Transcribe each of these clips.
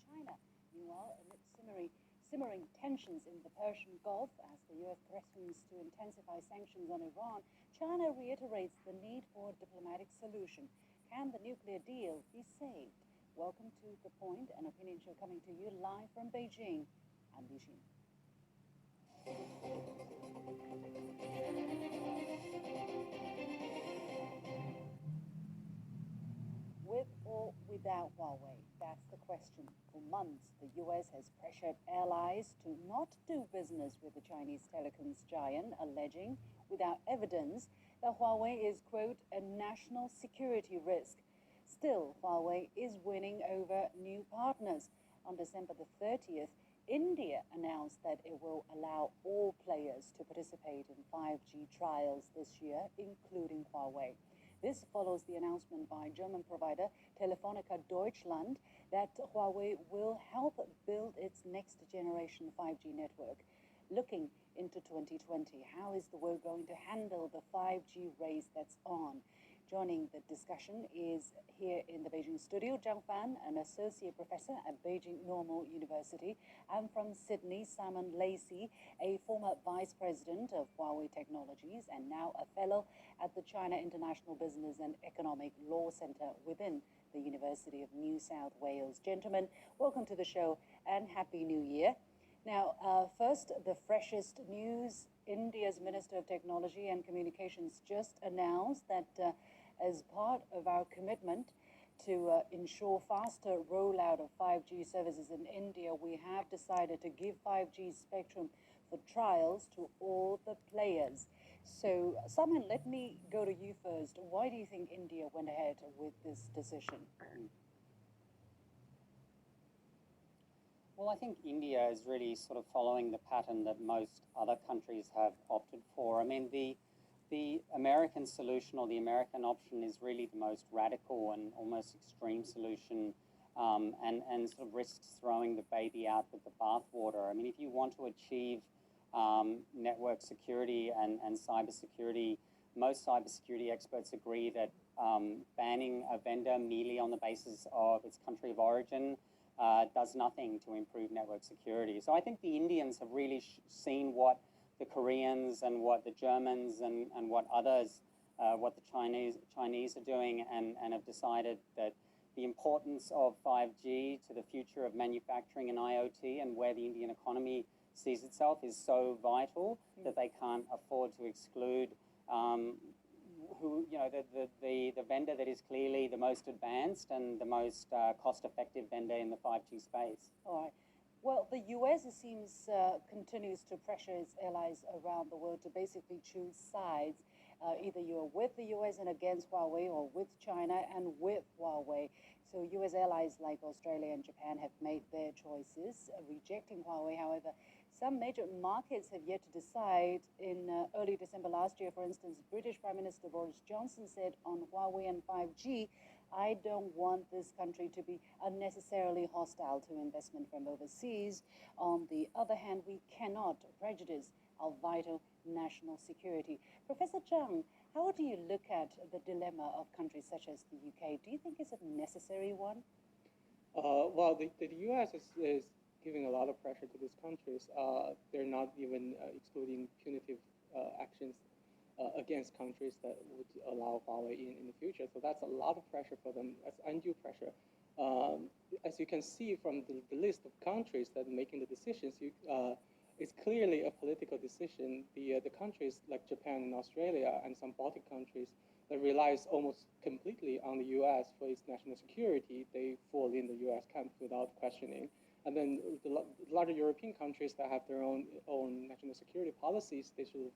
China. Meanwhile, amid simmering tensions in the Persian Gulf as the U.S. threatens to intensify sanctions on Iran, China reiterates the need for a diplomatic solution. Can the nuclear deal be saved? Welcome to The Point, an opinion show coming to you live from Beijing. I'm Li Xin. With or without Huawei? That's the question. For months, the U.S. has pressured allies to not do business with the Chinese telecoms giant, alleging, without evidence, that Huawei is, quote, a national security risk. Still, Huawei is winning over new partners. On December the 30th, India announced that it will allow all players to participate in 5G trials this year, including Huawei. This follows the announcement by German provider Telefonica Deutschland that Huawei will help build its next generation 5G network. Looking into 2020, how is the world going to handle the 5G race that's on? Joining the discussion is here in the Beijing studio, Zhang Fan, an associate professor at Beijing Normal University, and from Sydney, Simon Lacey, a former vice president of Huawei Technologies and now a fellow at the China International Business and Economic Law Center within the University of New South Wales. Gentlemen, welcome to the show and Happy New Year. Now, first, the freshest news. India's Minister of Technology and Communications just announced that as part of our commitment to ensure faster rollout of 5G services in India, we have decided to give 5G spectrum for trials to all the players. So, Simon, let me go to you first. Why do you think India went ahead with this decision? Well, I think India is really sort of following the pattern that most other countries have opted for. I mean, the American solution or the American option is really the most radical and almost extreme solution, and sort of risks throwing the baby out with the bathwater. I mean, if you want to achieve network security and cybersecurity, most cybersecurity experts agree that banning a vendor merely on the basis of its country of origin does nothing to improve network security. So I think the Indians have really seen what the Koreans and what the Germans and what others, what the Chinese are doing, and have decided that the importance of 5G to the future of manufacturing and IoT and where the Indian economy sees itself is so vital that they can't afford to exclude the vendor that is clearly the most advanced and the most cost-effective vendor in the 5G space. All right. Well, the U.S., it seems, continues to pressure its allies around the world to basically choose sides. Either you're with the U.S. and against Huawei, or with China and with Huawei. So U.S. allies like Australia and Japan have made their choices, rejecting Huawei. However, some major markets have yet to decide. In early December last year, for instance, British Prime Minister Boris Johnson said on Huawei and 5G, I don't want this country to be unnecessarily hostile to investment from overseas. On the other hand, we cannot prejudice our vital national security. Professor Zhang, how do you look at the dilemma of countries such as the UK? Do you think it's a necessary one? Well, the U.S. is giving a lot of pressure to these countries. They're not even excluding punitive actions against countries that would allow Huawei in the future. So that's a lot of pressure for them. That's undue pressure. As you can see from the list of countries that are making the decisions, it's clearly a political decision. The countries like Japan and Australia and some Baltic countries that relies almost completely on the U.S. for its national security, they fall in the U.S. camp without questioning. And then the larger European countries that have their own national security policies, they sort of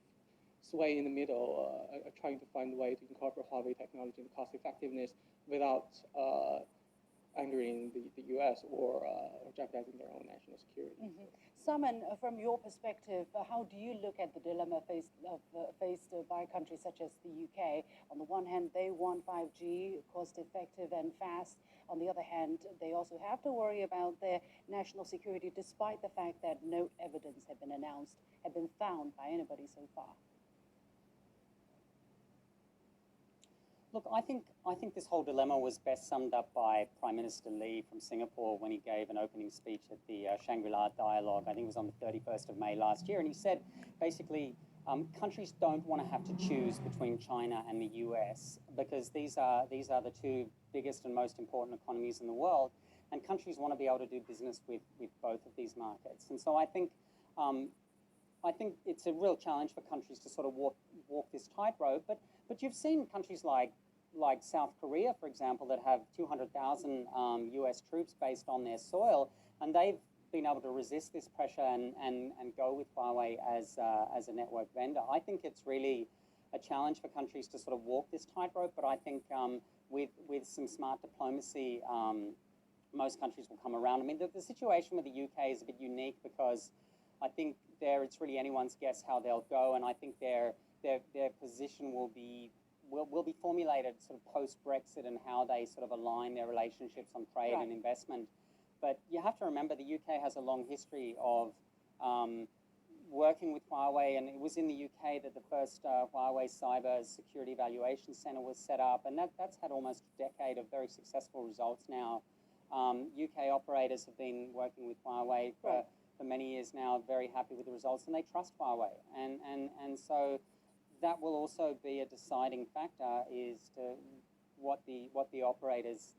sway in the middle, trying to find a way to incorporate Huawei technology and cost effectiveness without angering the U.S. or jeopardizing their own national security. Mm-hmm. Simon, from your perspective, how do you look at the dilemma faced by countries such as the UK? On the one hand, they want 5G, cost-effective and fast. On the other hand, they also have to worry about their national security, despite the fact that no evidence had been found by anybody so far. Look, I think this whole dilemma was best summed up by Prime Minister Lee from Singapore when he gave an opening speech at the Shangri-La Dialogue. I think it was on the 31st of May last year, and he said basically countries don't want to have to choose between China and the US because these are the two biggest and most important economies in the world, and countries want to be able to do business with both of these markets. And so I think it's a real challenge for countries to sort of walk this tightrope. But you've seen countries like South Korea, for example, that have 200,000 US troops based on their soil, and they've been able to resist this pressure and go with Huawei as a network vendor. I think it's really a challenge for countries to sort of walk this tightrope, but I think with some smart diplomacy, most countries will come around. I mean, the situation with the UK is a bit unique because I think it's really anyone's guess how they'll go, and I think their position will be formulated sort of post-Brexit and how they sort of align their relationships on trade and investment. But you have to remember the UK has a long history of working with Huawei, and it was in the UK that the first Huawei Cyber Security Evaluation Centre was set up, and that's had almost a decade of very successful results now. UK operators have been working with Huawei for many years now, very happy with the results, and they trust Huawei. And so that will also be a deciding factor is to what the operators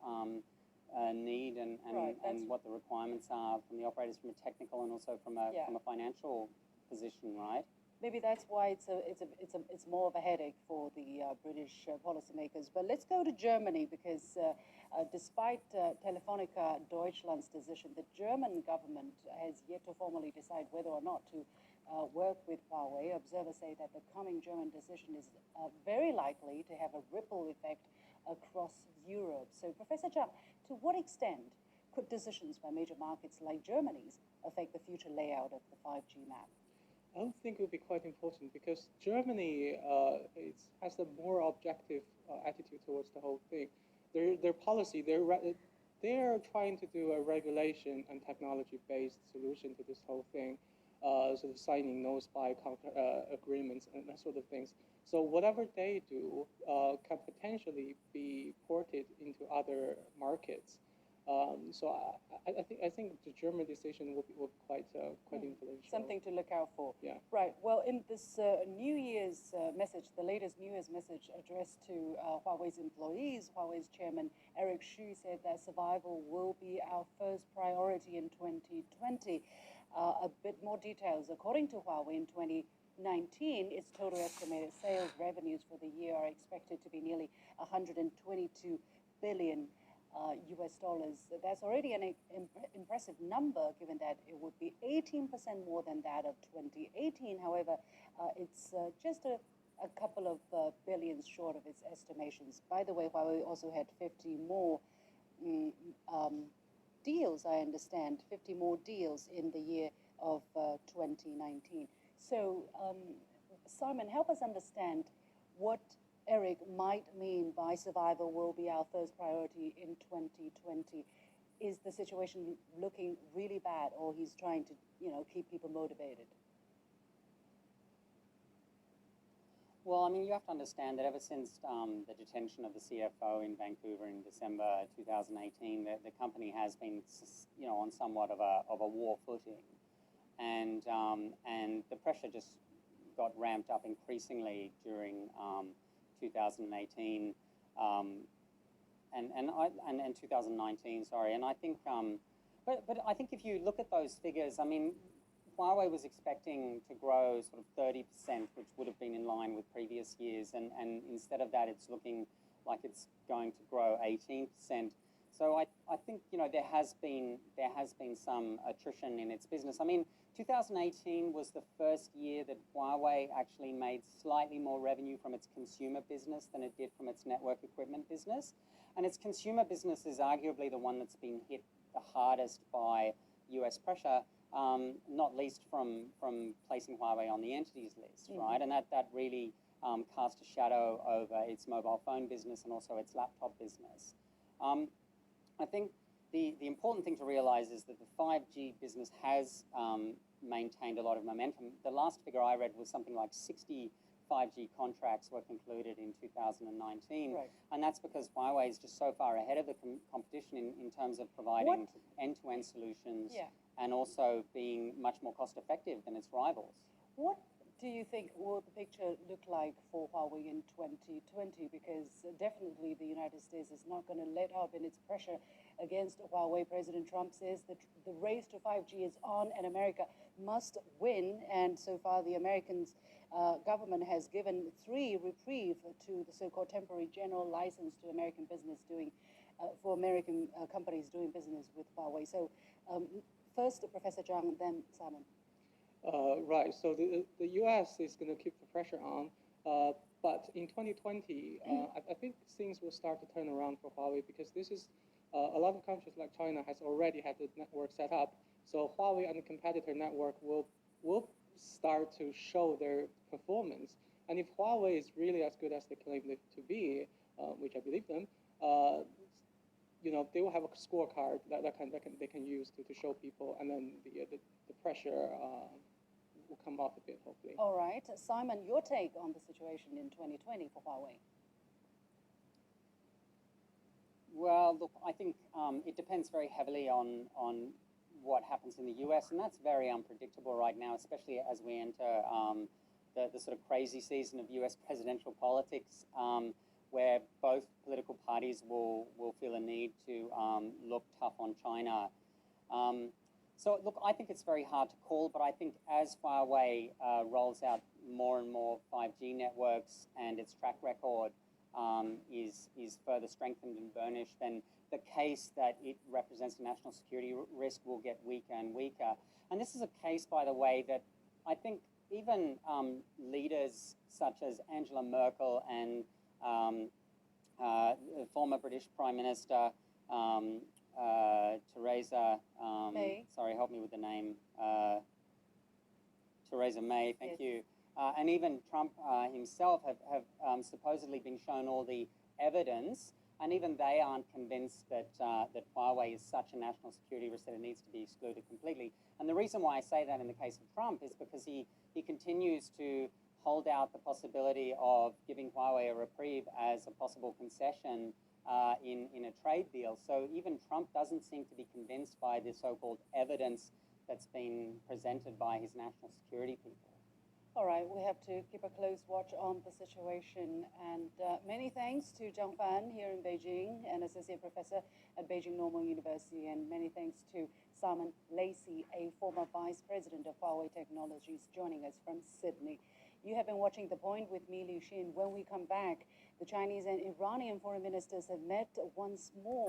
need and what the requirements are from the operators from a technical and also from a financial position, right? Maybe that's why it's more of a headache for the British policymakers. But let's go to Germany because despite Telefonica Deutschland's decision, the German government has yet to formally decide whether or not to work with Huawei. Observers say that the coming German decision is very likely to have a ripple effect across Europe. So, Professor Zhang, to what extent could decisions by major markets like Germany's affect the future layout of the 5G map? I think it would be quite important because Germany has a more objective attitude towards the whole thing. Their policy, they're trying to do a regulation and technology-based solution to this whole thing, sort of signing no-spy agreements and that sort of things. So whatever they do can potentially be ported into other markets. So I think the German decision will be quite influential. Something to look out for. Yeah. Right. Well, in this New Year's message, the latest New Year's message addressed to Huawei's employees, Huawei's chairman Eric Xu said that survival will be our first priority in 2020. A bit more details. According to Huawei, in 2019, its total estimated sales revenues for the year are expected to be nearly 122 billion US dollars. That's already an impressive number, given that it would be 18% more than that of 2018. However, it's just a couple of billions short of its estimations. By the way, Huawei also had 50 more deals, I understand, 50 more deals in the year of 2019. So, Simon, help us understand what Eric might mean by survival will be our first priority in 2020. Is the situation looking really bad, or he's trying to, keep people motivated? Well, I mean, you have to understand that ever since the detention of the CFO in Vancouver in December 2018, the company has been, on somewhat of a war footing, and the pressure just got ramped up increasingly during 2018 and 2019. Sorry, and I think, but I think if you look at those figures, I mean, Huawei was expecting to grow sort of 30%, which would have been in line with previous years, and instead of that, it's looking like it's going to grow 18%. So I think there has been some attrition in its business. I mean, 2018 was the first year that Huawei actually made slightly more revenue from its consumer business than it did from its network equipment business, and its consumer business is arguably the one that's been hit the hardest by US pressure. Not least from placing Huawei on the entities list, right? And that really cast a shadow over its mobile phone business and also its laptop business. I think the important thing to realize is that the 5G business has maintained a lot of momentum. The last figure I read was something like 60 5G contracts were concluded in 2019. Right. And that's because Huawei is just so far ahead of the competition in terms of providing end-to-end solutions Yeah. and also being much more cost-effective than its rivals. What do you think will the picture look like for Huawei in 2020? Because definitely the United States is not going to let up in its pressure against Huawei. President Trump says that the race to 5G is on and America must win. And so far the Americans government has given 3 reprieve to the so-called temporary general license to American business doing for American companies doing business with Huawei. So first Professor Zhang, then Simon. Right. So the U.S. is going to keep the pressure on, but in 2020, I think things will start to turn around for Huawei because this is a lot of countries like China has already had the network set up. So Huawei and the competitor network will start to show their performance. And if Huawei is really as good as they claim it to be, which I believe them, they will have a scorecard that they can use to show people, and then the pressure will come off a bit, hopefully. All right. Simon, your take on the situation in 2020 for Huawei? Well, look, I think it depends very heavily on what happens in the US, and that's very unpredictable right now, especially as we enter the sort of crazy season of US presidential politics, where both political parties will feel a need to look tough on China. So, look, I think it's very hard to call, but I think as Huawei rolls out more and more 5G networks and its track record is further strengthened and burnished, then the case that it represents a national security risk will get weaker and weaker. And this is a case, by the way, that I think even leaders such as Angela Merkel and former British Prime Minister Theresa May. Sorry, help me with the name. Theresa May, thank Yes. you. And even Trump himself have supposedly been shown all the evidence, and even they aren't convinced that Huawei is such a national security risk that it needs to be excluded completely. And the reason why I say that in the case of Trump is because he continues to hold out the possibility of giving Huawei a reprieve as a possible concession in a trade deal. So even Trump doesn't seem to be convinced by the so-called evidence that's been presented by his national security people. All right, we have to keep a close watch on the situation. And many thanks to Zhang Fan here in Beijing, an associate professor at Beijing Normal University, and many thanks to Simon Lacey, a former vice president of Huawei Technologies, joining us from Sydney. You have been watching The Point with me, Liu Xin. When we come back, the Chinese and Iranian foreign ministers have met once more.